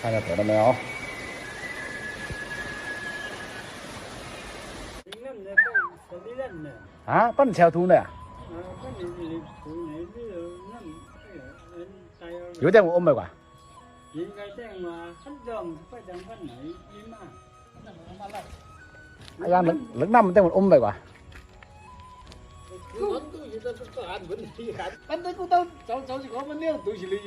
看下得了没有？啊，帮你敲秃了。有点我安排啩？哎呀，能那么点我安排啩？anh thấy cô tao cháu chỉ có vấn đề tôi chỉ là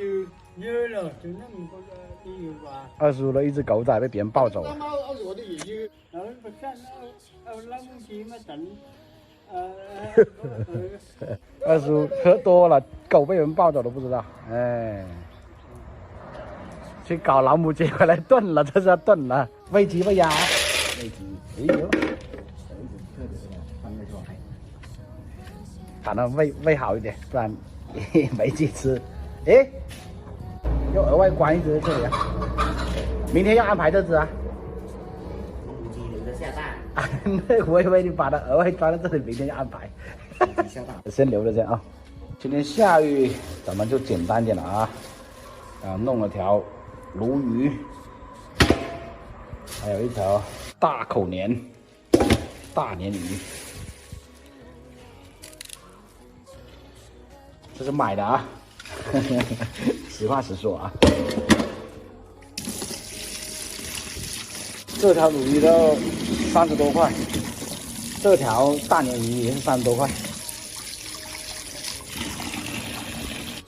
như了，就那么个理由吧。25了，一只狗仔被别人抱走了。25喝多了，狗被人抱走都不知道，哎，去搞老母鸡回来炖了，这是要炖了，喂鸡喂鸭，喂鸡，哎呦，把它喂好一点，不然没鸡吃。哎，又额外关一只在这里啊，明天要安排这只啊。母鸡留着下蛋。那我以为你把它额外装在这里，明天要安排。先留着先啊。今天下雨，咱们就简单点了啊。弄了条鲈鱼，还有一条大口鲶，大鲶鱼。这是买的啊，实话实说啊。这条鲈鱼都30多块，这条大鲶鱼也是30多块。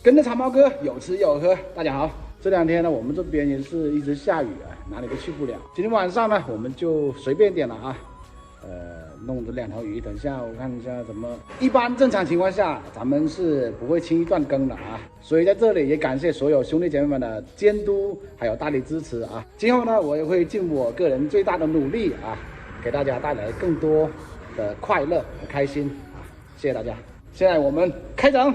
跟着长毛哥有吃有喝，大家好。这2天呢，我们这边也是一直下雨啊，哪里都去不了。今天晚上呢，我们就随便点了啊。弄这2条鱼，等下我看一下怎么。一般正常情况下，咱们是不会轻易断更的啊。所以在这里也感谢所有兄弟姐妹们的监督还有大力支持啊。今后呢，我也会尽我个人最大的努力啊，给大家带来更多的快乐和开心啊！谢谢大家。现在我们开整。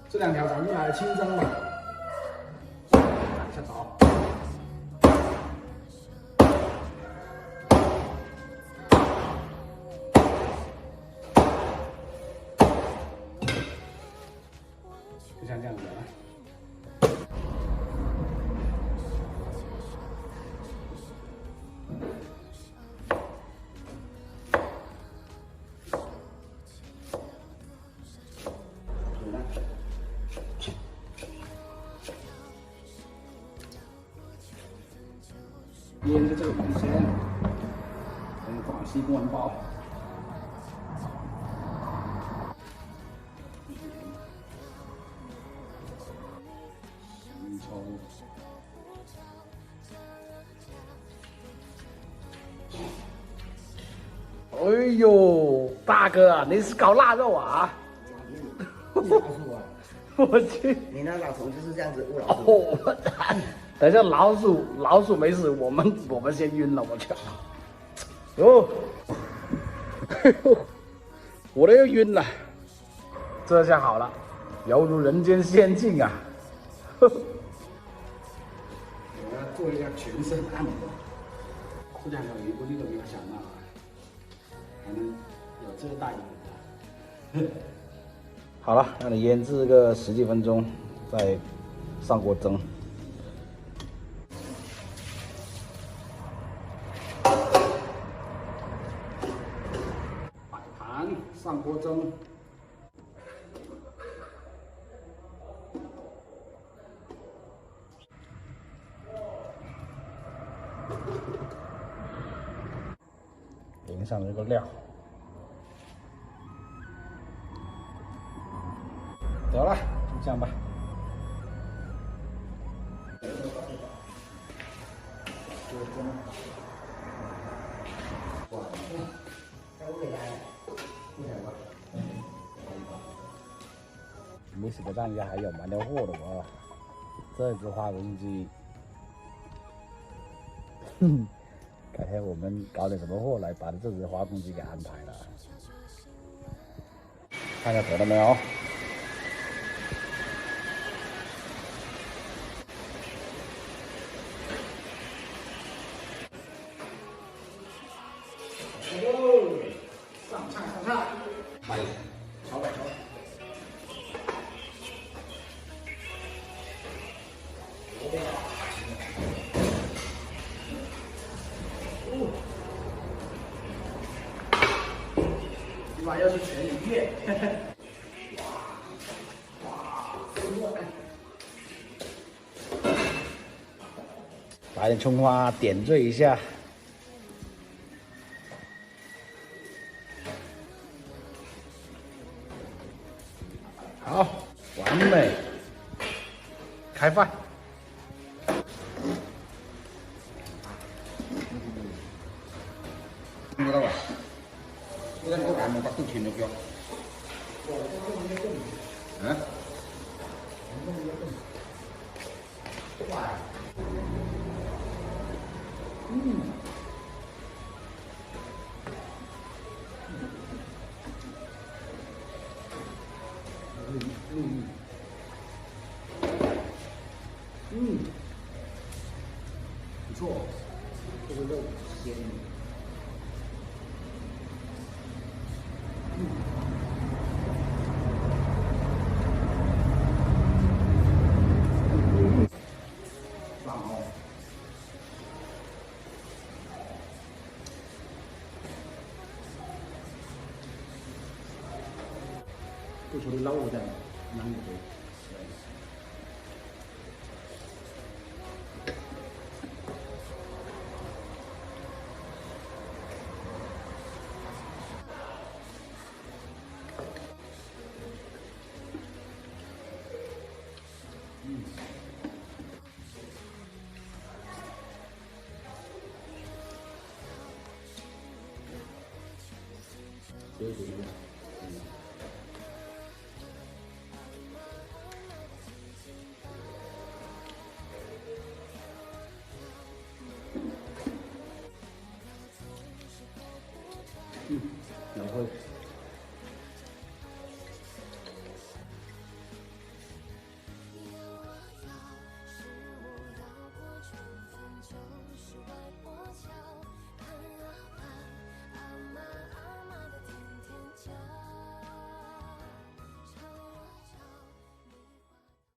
这2条咱们用来清蒸嘛。下刀。就像这样子啊。腌的这个海鲜，跟广西公文包。哎呦，大哥啊，你是搞腊肉啊？老鼠啊！我去，你那老鼠就是这样子误老鼠。我操！等一下老鼠没死，我们先晕了，我去。哟，哎呦，我都要晕了。这下好了，犹如人间仙境啊！我要做一下全身按摩。这2条鱼估计都比我想到啊，还能有这大鱼。好了，让你腌制个10几分钟，再上锅蒸。摆盘上锅蒸。淋上这个料。得了，就这样吧。没事的，咱家还有蛮多货的哦。这只花公鸡，改天我们搞点什么货来把这只花公鸡给安排了。看下得了没有？上菜，摆，炒。是全鱼月。把点葱花点缀一下。好，完美，开饭。听到吧？这个口感没法度清的标。嗯。不错，这个肉鲜。棒哦！不说的捞的，难不得。对对对。